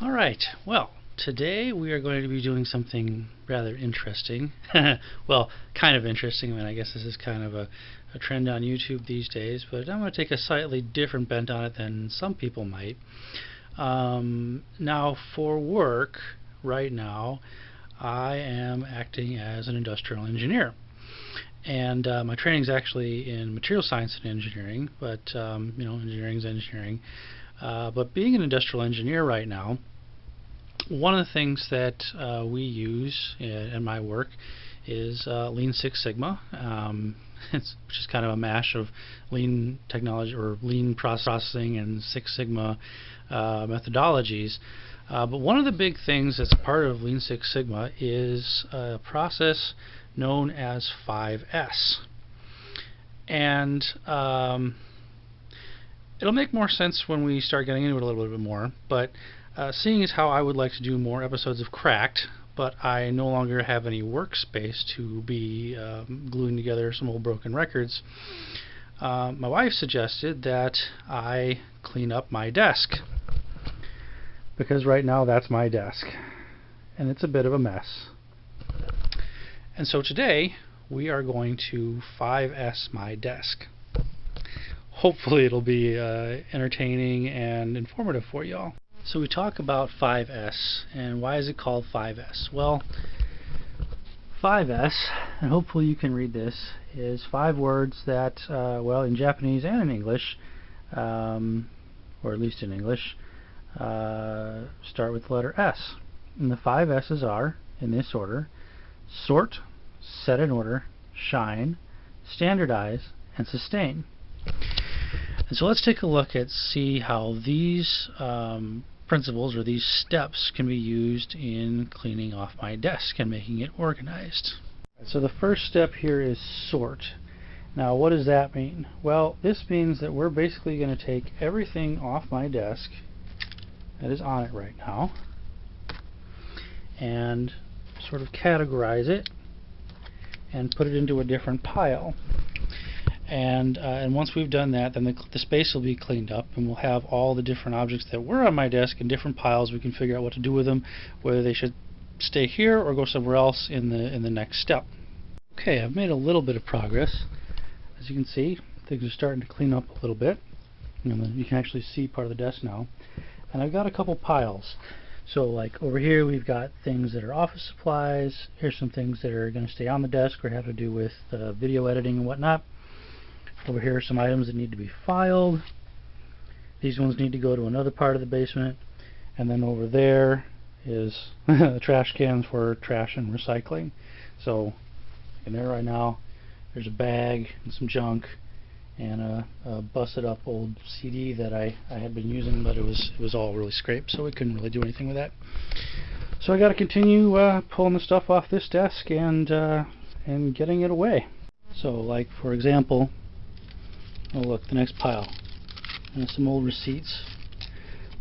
Alright, well, today we are going to be doing something rather interesting. Well, kind of interesting. I mean, I guess this is kind of a trend on YouTube these days, but I'm going to take a slightly different bent on it than some people might. Now, for work, right now, I am acting as an industrial engineer. And my training is actually in material science and engineering, but engineering is engineering. But being an industrial engineer right now, one of the things that we use in my work is Lean Six Sigma, which is kind of a mash of lean technology or lean processing and Six Sigma methodologies. But one of the big things that's part of Lean Six Sigma is a process known as 5S. And it'll make more sense when we start getting into it a little bit more, but seeing as how I would like to do more episodes of Cracked, but I no longer have any workspace to be gluing together some old broken records, my wife suggested that I clean up my desk, because right now that's my desk, and it's a bit of a mess. And so today we are going to 5S my desk. Hopefully it'll be entertaining and informative for y'all. So we talk about 5S, and why is it called 5S? Well, 5S, and hopefully you can read this, is 5 words that, well, in Japanese and in English, or at least in English, start with the letter S. And the 5 S's are, in this order: sort, set in order, shine, standardize, and sustain. And so let's take a look at see how these principles or these steps can be used in cleaning off my desk and making it organized. So the first step here is sort. Now, what does that mean? Well, this means that we're basically going to take everything off my desk that is on it right now and sort of categorize it and put it into a different pile. And once we've done that, then the space will be cleaned up, and we'll have all the different objects that were on my desk in different piles. We can figure out what to do with them, whether they should stay here or go somewhere else in the next step. Okay, I've made a little bit of progress. As you can see, things are starting to clean up a little bit. You can actually see part of the desk now. And I've got a couple piles. So like over here we've got things that are office supplies. Here's some things that are going to stay on the desk or have to do with video editing and whatnot. Over here are some items that need to be filed. These ones need to go to another part of the basement. And then over there is the trash cans for trash and recycling. So in there right now there's a bag and some junk and a busted up old CD that I had been using, but it was all really scraped, so we couldn't really do anything with that. So I got to continue pulling the stuff off this desk and getting it away. So like for example, oh look, the next pile. And some old receipts.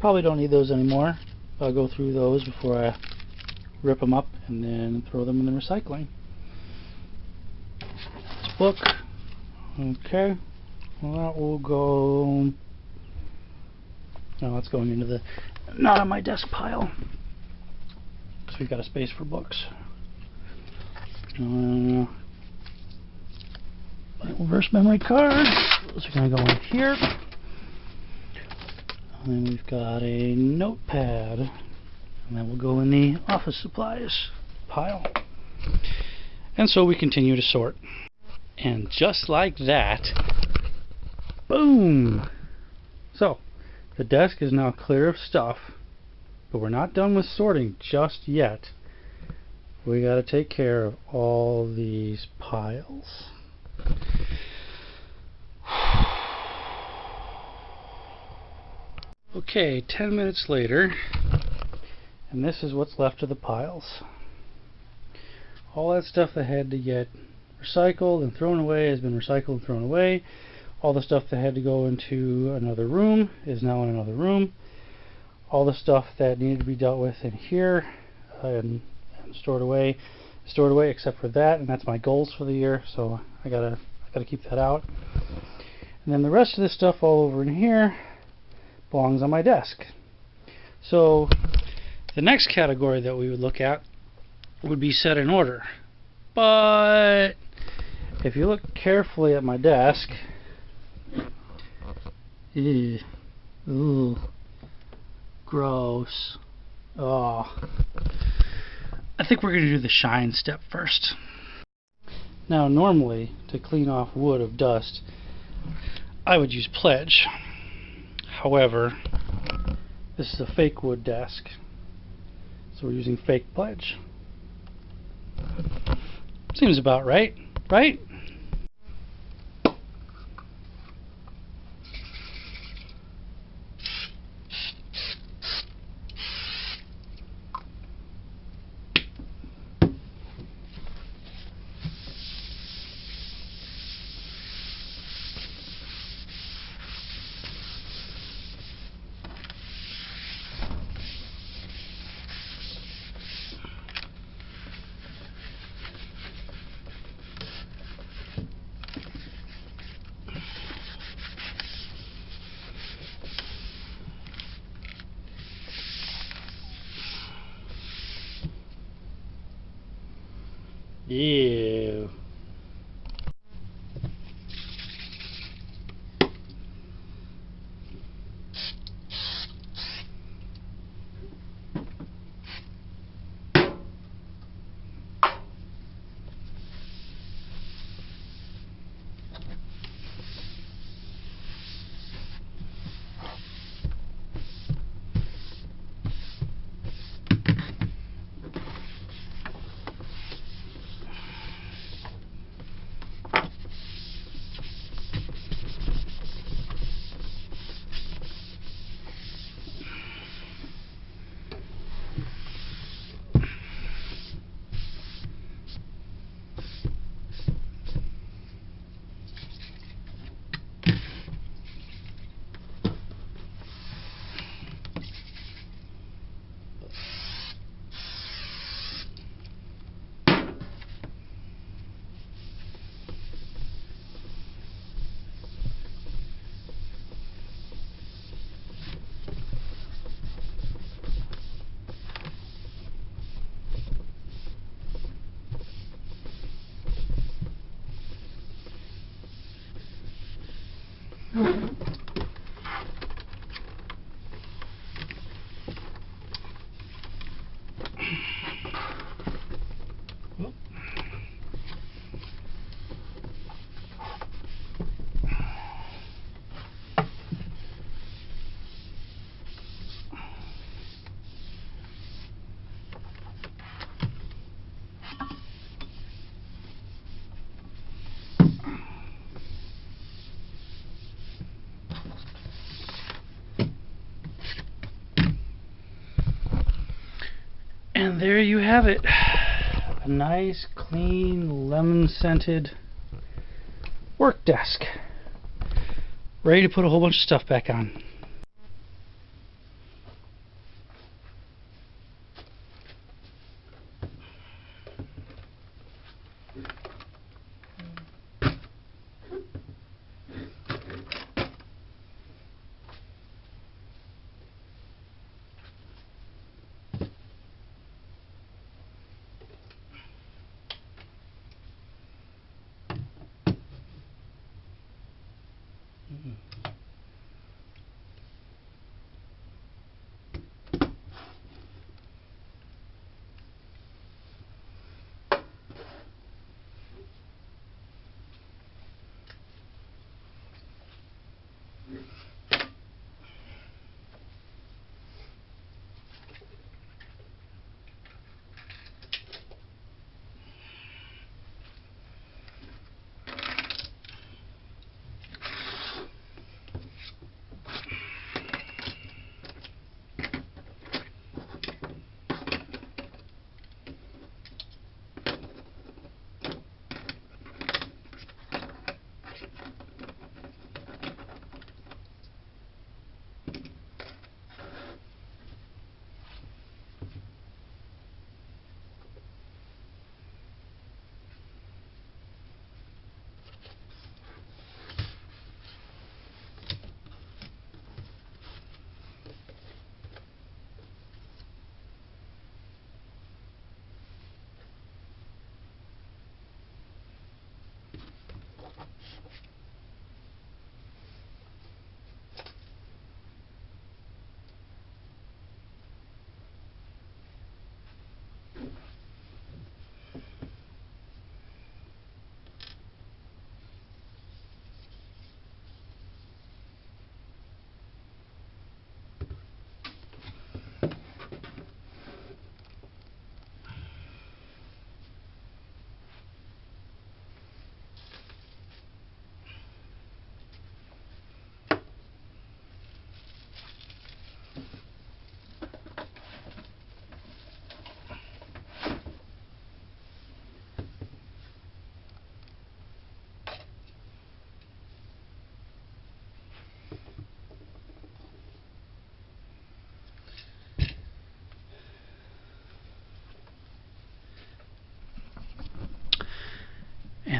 Probably don't need those anymore. I'll go through those before I rip them up and then throw them in the recycling. This book. Okay. Well, that will go... No, that's going into the... not on my desk pile. So we've got a space for books. My reverse memory card. Those are going to go in here. And then we've got a notepad. And that will go in the office supplies pile. And so we continue to sort. And just like that, boom! So, the desk is now clear of stuff, but we're not done with sorting just yet. We got to take care of all these piles. Okay, 10 minutes later, and this is what's left of the piles. All that stuff that had to get recycled and thrown away has been recycled and thrown away. All the stuff that had to go into another room is now in another room. All the stuff that needed to be dealt with in here and stored away except for that, and that's my goals for the year, so I gotta keep that out. And then the rest of this stuff all over in here belongs on my desk. So The next category that we would look at would be set in order. But if you look carefully at my desk, ooh, gross. Oh, I think we're going to do the shine step first. Now, normally, to clean off wood of dust, I would use Pledge. However, this is a fake wood desk, so we're using fake Pledge. Seems about right, right? Ew. And there you have it. A nice, clean, lemon-scented work desk. Ready to put a whole bunch of stuff back on.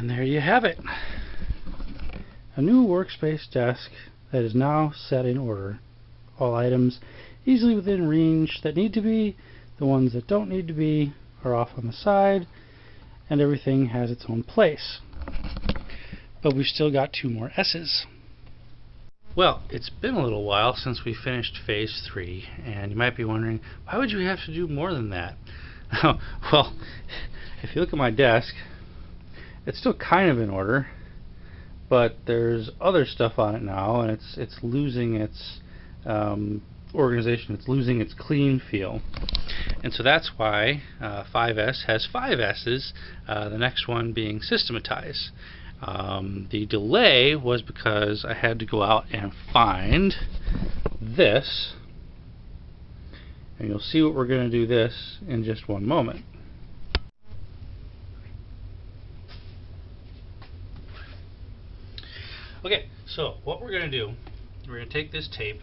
And there you have it. A new workspace desk that is now set in order. All items easily within range that need to be, the ones that don't need to be are off on the side, and everything has its own place. But we've still got 2 more S's. Well, it's been a little while since we finished Phase 3, and you might be wondering, why would you have to do more than that? Well, if you look at my desk, it's still kind of in order, but there's other stuff on it now, and it's losing its organization, it's losing its clean feel. And so that's why 5S has 5 S's, the next one being systematize. The delay was because I had to go out and find this, and you'll see what we're going to do this in just one moment. Okay, so what we're going to do, we're going to take this tape,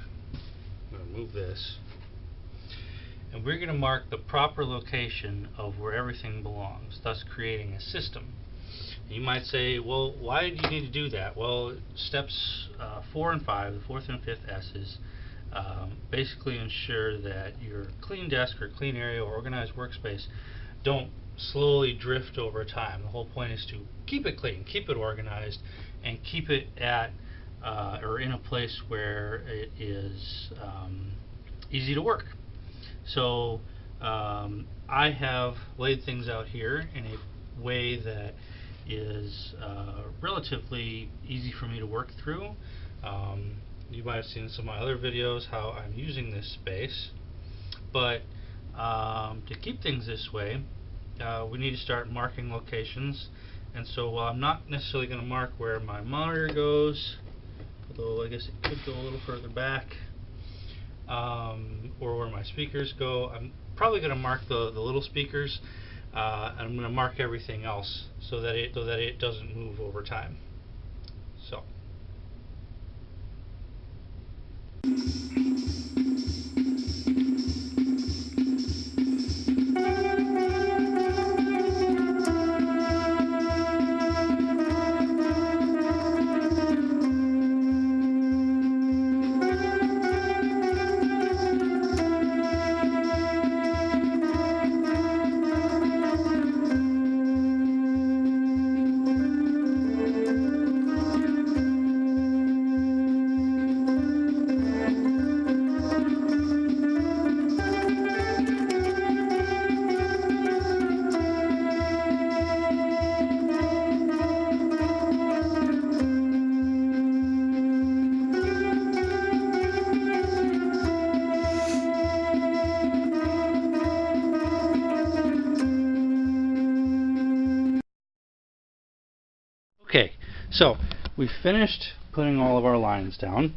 I'm going to move this, and we're going to mark the proper location of where everything belongs, thus creating a system. You might say, well, why do you need to do that? Well, steps 4 and 5, the 4th and 5th S's, basically ensure that your clean desk or clean area or organized workspace don't slowly drift over time. The whole point is to keep it clean, keep it organized, and keep it at or in a place where it is easy to work. So I have laid things out here in a way that is relatively easy for me to work through. You might have seen in some of my other videos how I'm using this space, but to keep things this way, we need to start marking locations. And so while I'm not necessarily going to mark where my monitor goes, although I guess it could go a little further back, or where my speakers go, I'm probably going to mark the little speakers, and I'm going to mark everything else so that it doesn't move over time. So. Okay, so we've finished putting all of our lines down.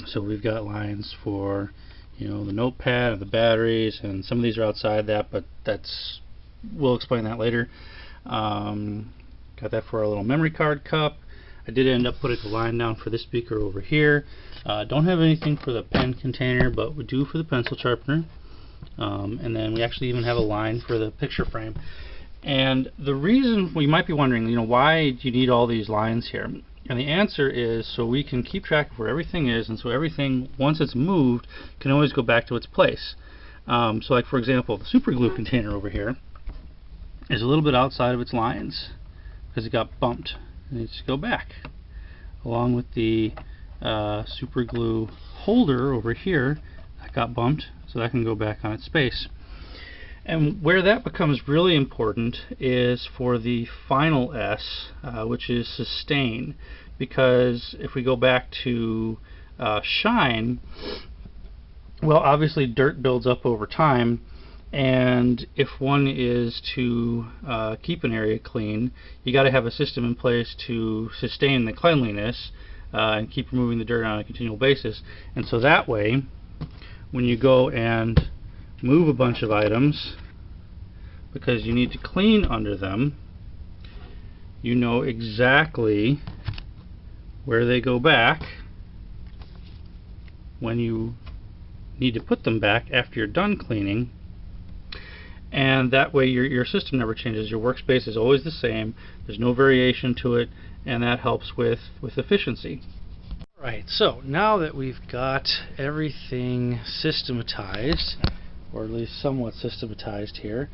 So we've got lines for, the notepad and the batteries, and some of these are outside that, but we'll explain that later. Got that for our little memory card cup. I did end up putting the line down for this speaker over here. Don't have anything for the pen container, but we do for the pencil sharpener. And then we actually even have a line for the picture frame. And the reason, you might be wondering, why do you need all these lines here? And the answer is so we can keep track of where everything is, and so everything, once it's moved, can always go back to its place. So like, for example, the super glue container over here is a little bit outside of its lines because it got bumped. It needs to go back. Along with the super glue holder over here, that got bumped, so that can go back on its space. And where that becomes really important is for the final S, which is sustain, because if we go back to shine, well, obviously dirt builds up over time, and if one is to keep an area clean, you got to have a system in place to sustain the cleanliness and keep removing the dirt on a continual basis. And so that way, when you go and move a bunch of items, because you need to clean under them, you know exactly where they go back when you need to put them back after you're done cleaning. And that way your system never changes. Your workspace is always the same. There's no variation to it, and that helps with efficiency. Right, so now that we've got everything systematized, or at least somewhat systematized here,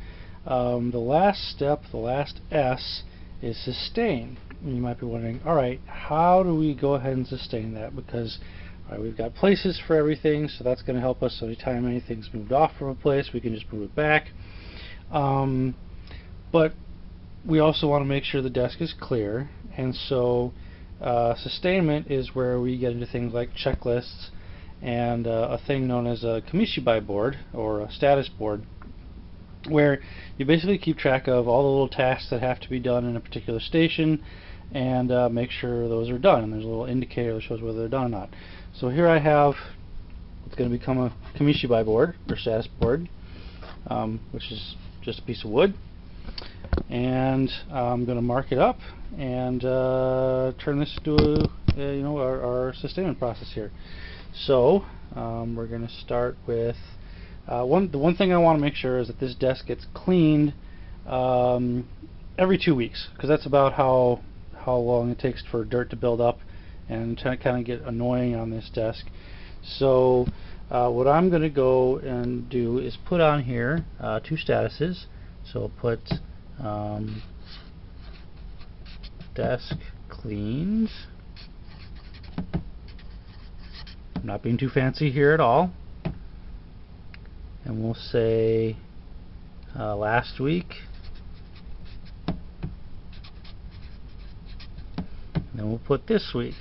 the last step, the last S, is sustain. And you might be wondering, alright, how do we go ahead and sustain that? Because we've got places for everything, so that's going to help us. So anytime anything's moved off from a place, we can just move it back. But we also want to make sure the desk is clear, and so sustainment is where we get into things like checklists and a thing known as a Kamishibai board, or a status board, where you basically keep track of all the little tasks that have to be done in a particular station and make sure those are done. And there's a little indicator that shows whether they're done or not. So here I have what's going to become a Kamishibai board, or status board, which is just a piece of wood. And I'm going to mark it up and turn this into our sustainment process here. So we're going to start with the one thing I want to make sure is that this desk gets cleaned every 2 weeks, because that's about how long it takes for dirt to build up and to kind of get annoying on this desk. So what I'm going to go and do is put on here 2 statuses. So I'll put desk cleaned. I'm not being too fancy here at all. And we'll say last week. And then we'll put this week.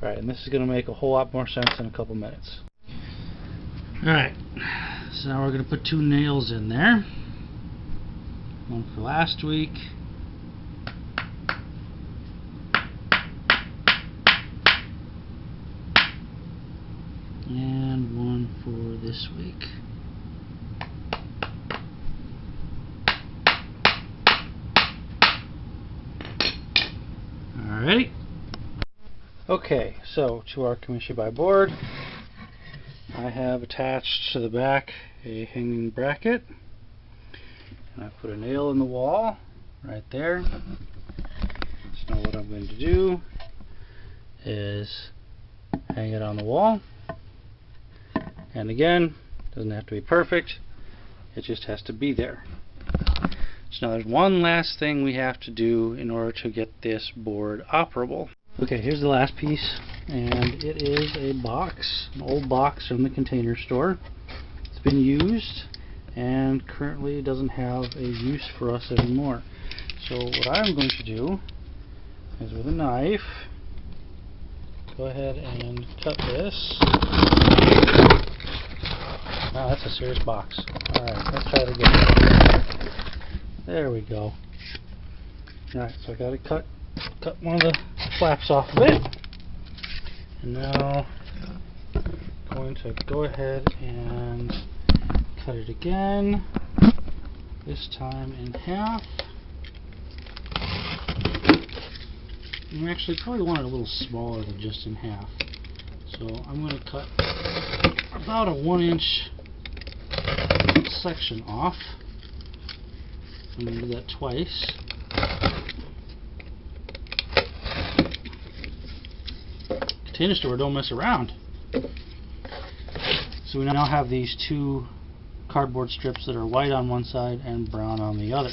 Alright, and this is going to make a whole lot more sense in a couple minutes. Alright, so now we're going to put 2 nails in there. One for last week. And one for this week. Alrighty. Okay, so to our Kamishibai board, I have attached to the back a hanging bracket, and I put a nail in the wall right there. So now what I'm going to do is hang it on the wall, and again, doesn't have to be perfect, it just has to be there. So now there's one last thing we have to do in order to get this board operable. Okay, here's the last piece, and it is a box, an old box from the Container Store. It's been used and currently doesn't have a use for us anymore. So what I'm going to do is, with a knife, go ahead and cut this. Wow, that's a serious box. Alright, let's try it again. There we go. Alright, so I got to cut one of the flaps off of it. And now I'm going to go ahead and cut it again, this time in half. And we actually probably want it a little smaller than just in half. So I'm going to cut about a 1-inch section off. I'm going to do that twice. Container Store don't mess around. So we now have these 2 cardboard strips that are white on one side and brown on the other.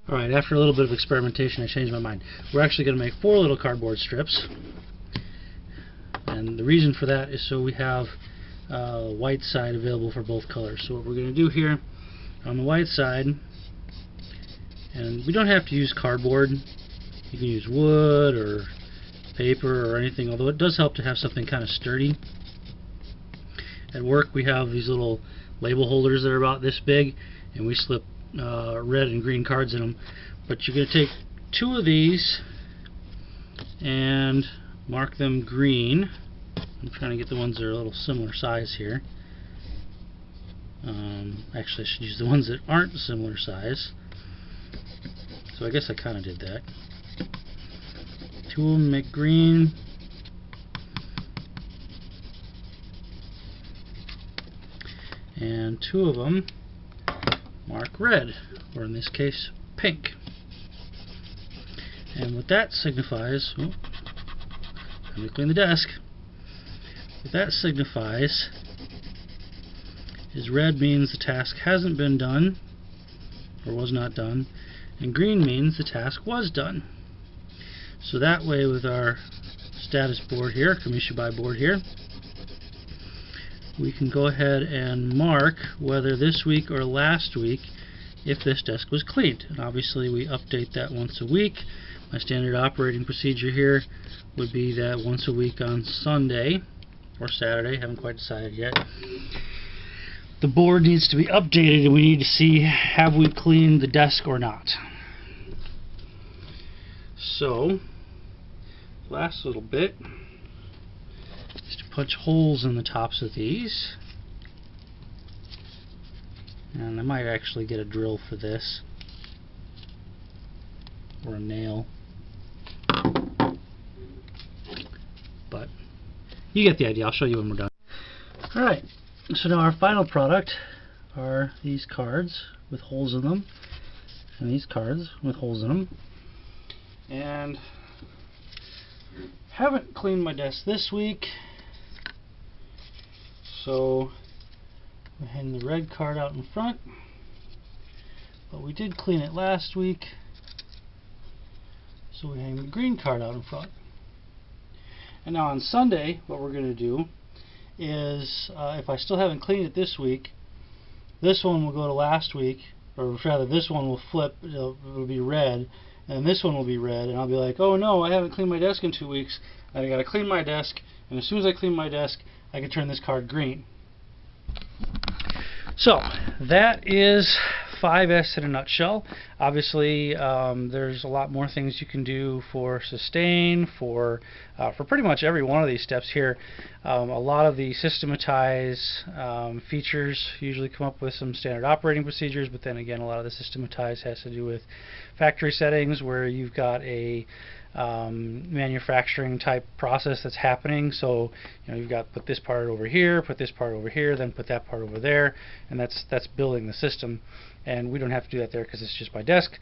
Alright, after a little bit of experimentation, I changed my mind. We're actually going to make 4 little cardboard strips. And the reason for that is so we have white side available for both colors. So what we're going to do here on the white side, and we don't have to use cardboard. You can use wood or paper or anything, although it does help to have something kind of sturdy. At work we have these little label holders that are about this big, and we slip red and green cards in them. But you're going to take 2 of these and mark them green. I'm trying to get the ones that are a little similar size here. Actually, I should use the ones that aren't similar size. So I guess I kind of did that. Two of them make green. And two of them mark red, or in this case, pink. And what that signifies, let me clean the desk. What that signifies is red means the task hasn't been done, or was not done, and green means the task was done. So that way, with our status board here, Kamishibai board here, we can go ahead and mark whether this week or last week if this desk was cleaned. And obviously we update that once a week. My standard operating procedure here would be that once a week on Sunday or Saturday, haven't quite decided yet, the board needs to be updated and we need to see have we cleaned the desk or not. So, last little bit is to punch holes in the tops of these. And I might actually get a drill for this, or a nail. But you get the idea. I'll show you when we're done. Alright, so now our final product are these cards with holes in them, and these cards with holes in them. And haven't cleaned my desk this week, so we hang the red card out in front, but we did clean it last week, so we hang the green card out in front. And now on Sunday, what we're going to do is, if I still haven't cleaned it this week, this one will go to last week, or rather this one will flip, it'll be red, and this one will be red, and I'll be like, oh no, I haven't cleaned my desk in 2 weeks, I gotta clean my desk, and as soon as I clean my desk, I can turn this card green. So, that is 5S in a nutshell. Obviously, there's a lot more things you can do for sustain, for pretty much every one of these steps here. A lot of the systematize features usually come up with some standard operating procedures, but then again, a lot of the systematize has to do with factory settings where you've got a manufacturing type process that's happening. So you've got put this part over here, put this part over here, then put that part over there, and that's building the system. And we don't have to do that there because it's just by desk.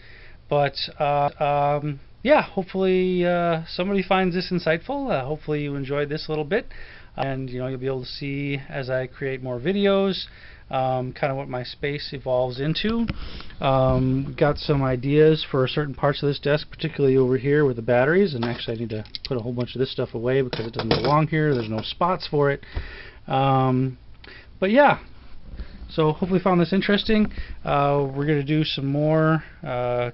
But yeah, hopefully somebody finds this insightful. Hopefully you enjoyed this little bit, and you'll be able to see as I create more videos kind of what my space evolves into. We've got some ideas for certain parts of this desk, particularly over here with the batteries, and actually I need to put a whole bunch of this stuff away because it doesn't belong here. There's no spots for it. But yeah, so hopefully you found this interesting. We're going to do some more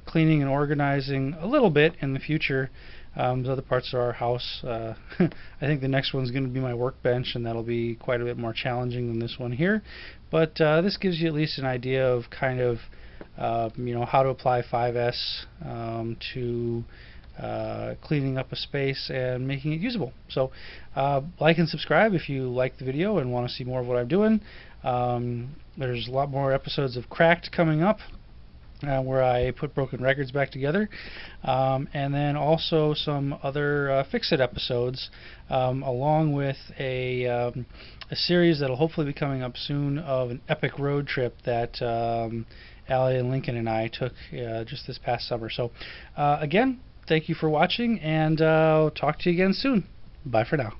cleaning and organizing a little bit in the future. There's other parts of our house. I think the next one's going to be my workbench, and that'll be quite a bit more challenging than this one here. But this gives you at least an idea of kind of how to apply 5S to cleaning up a space and making it usable. So like and subscribe if you like the video and want to see more of what I'm doing. There's a lot more episodes of Cracked coming up, where I put broken records back together, and then also some other Fix-It episodes, along with a series that'll hopefully be coming up soon of an epic road trip that Allie and Lincoln and I took just this past summer. So again, thank you for watching, and I'll talk to you again soon. Bye for now.